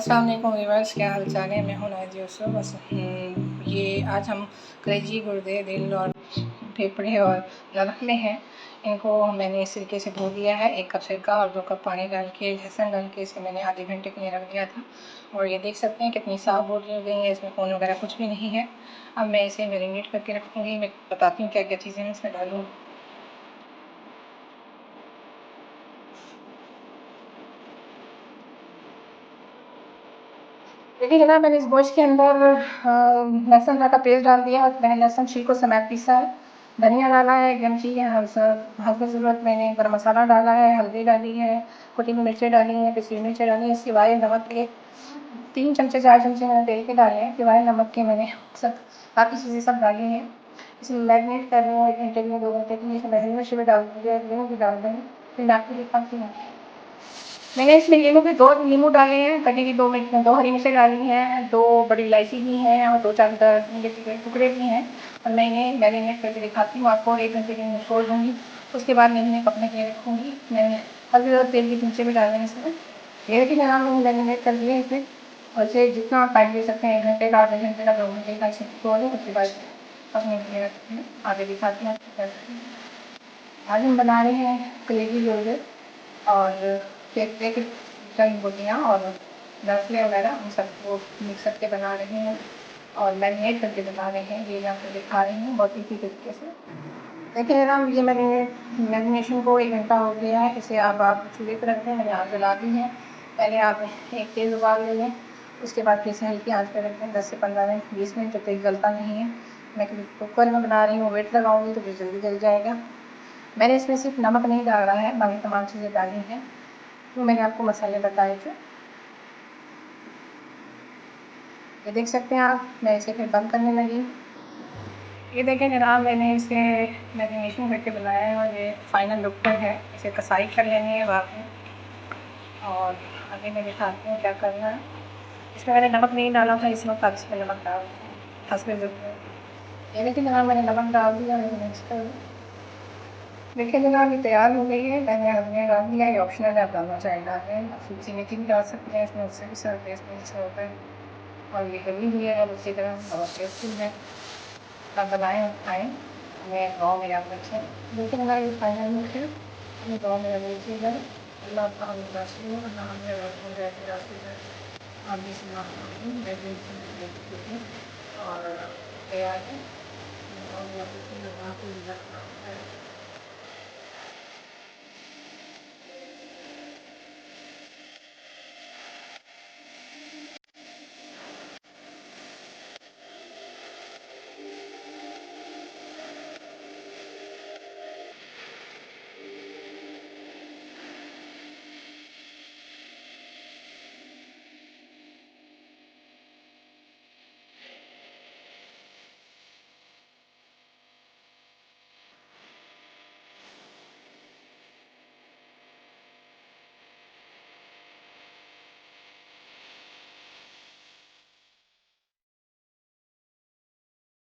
अस्सलाम वालेकुम व्यूअर्स, क्या हाल चाल है। मैं हूं नाज़िया यूसुफ। बस ये आज हम कलेजी, गुर्दे, दिल और फेफड़े और नमक में हैं। इनको मैंने इस तरीके से धो दिया है। 1 कप सिरका और 2 कप पानी डाल के, लहसुन डाल के इसे मैंने आधे घंटे के लिए रख दिया था। और ये देख सकते हैं कितनी साफ बोटी हो गई है, इसमें खून वगैरह कुछ भी नहीं है। अब मैं इसे मैरिनेट करके रखूँगी। मैं बताती हूँ क्या क्या चीज़ें मैं इसमें डालूँ। देखिए जनाब, मैंने इस गोश्त के अंदर लहसुन का पेस्ट डाल दिया और मैंने लहसुन छिलकों समेत पीसा है। धनिया डाला है, गमची है, हल्की ज़रूरत मैंने गरम मसाला डाला है, हल्दी डाली है, कुटी हुई मिर्चें डाली हैं, पिसी हुई मिर्चें डाली हैं। सिवाय नमक के 3 चमचे 4 चमचे मैंने तेल के डाले हैं। सिवाय नमक के मैंने सब बाकी चीज़ें सब डाली हैं। इसे मैरिनेट कर रही हूँ 1 घंटे के लिए, 2 घंटे के लिए। इसे मैरिनेशन में डाल दूँगी, नींबू भी डाल देंगे। फिर आपको दिखाती हूँ। मैंने इसमें नींबू के 2 नींबू डाले हैं, कटी की 2 हरी मिर्चें डाली हैं, 2 बड़ी इलायची भी हैं और 2-4 दालचीनी के टुकड़े भी हैं। और मैं इन्हें मैरिनेट करके दिखाती हूँ आपको। 1 घंटे के लिए छोड़ दूँगी, उसके बाद मैं इन्हें पकने के लिए रखूँगी। मैंने हल्दी और तेल के चमचे भी डाले हैं इसमें। ये देखिए जनाब, मैंने मैरिनेट कर दिया इसे। और इसे जितना आप टाइम ले सकते हैं, 1 घंटे का, आधे घंटे का, 2 घंटे का, इसे छोड़ दें। उसके बाद पकने के लिए रखते हैं। आगे दिखाती हूँ आपको कैसे। आज हम बना रहे हैं कलेजी गोश्त और फेफड़े की जड़ी बूटियाँ और नसले वगैरह उन सबको मिक्स करके बना रहे हैं और मैरिनेट करके बना रहे हैं। ये मैं आपको दिखा रही हूँ बहुत इसी तरीके से। देखिए ना, ये मैरिनेशन को 1 घंटा हो गया है। इसे अब आप चूल्हे पर रख दें। मैंने आग जला दी है। पहले आप एक तेज़ उबाल ले लें, उसके बाद फिर से हल्की आँच पर रख दें 10 से 15 मिनट, 20 मिनट, जब तक गलता नहीं है। मैं कुकर में बना रही हूँ, वेट लगाऊंगी तो फिर जल्दी जल जाएगा। मैंने इसमें सिर्फ नमक नहीं डाला है, बाकी तमाम चीज़ें डाली हैं जो मैंने आपको मसाले बताए थे। ये देख सकते हैं आप। मैं इसे फिर बंद करने लगी। ये देखें जनाब, मैंने इसे मैरिनेशन करके बनाया है और ये फाइनल लुक पर है। इसे कसाई कर लेनी है बाद में। और आगे मैं दिखाती हूँ क्या करना है। इसमें मैंने नमक नहीं डाला था, इस वक्त आप इसमें नमक डाल दें हँसबे ज़रूरत। ये देखिए जनाब, मैंने नमक डाल दिया और मिक्स कर दिया। देखिए जनाब, ये तैयार हो गई है। मैंने हल्दी डाल दिया, ये ऑप्शनल है, आप डालना चाहें डाल दें। आप सूखी मेथी भी डाल सकते हैं इसमें, उससे भी सर्व टेस्ट में अच्छा होता है। और ये गली हुई है और उसी तरह और टेस्टी है। आप बनाएँ और खाएँ। मैं गाँव में याद रखें। देखिए जनाब, ये फाइनल लुक है। अपने गाँव में रखिएगा। अल्लाह आपका हमेशा राशि हो, अल्लाह हमें राशि है। आप भी और तैयार है। और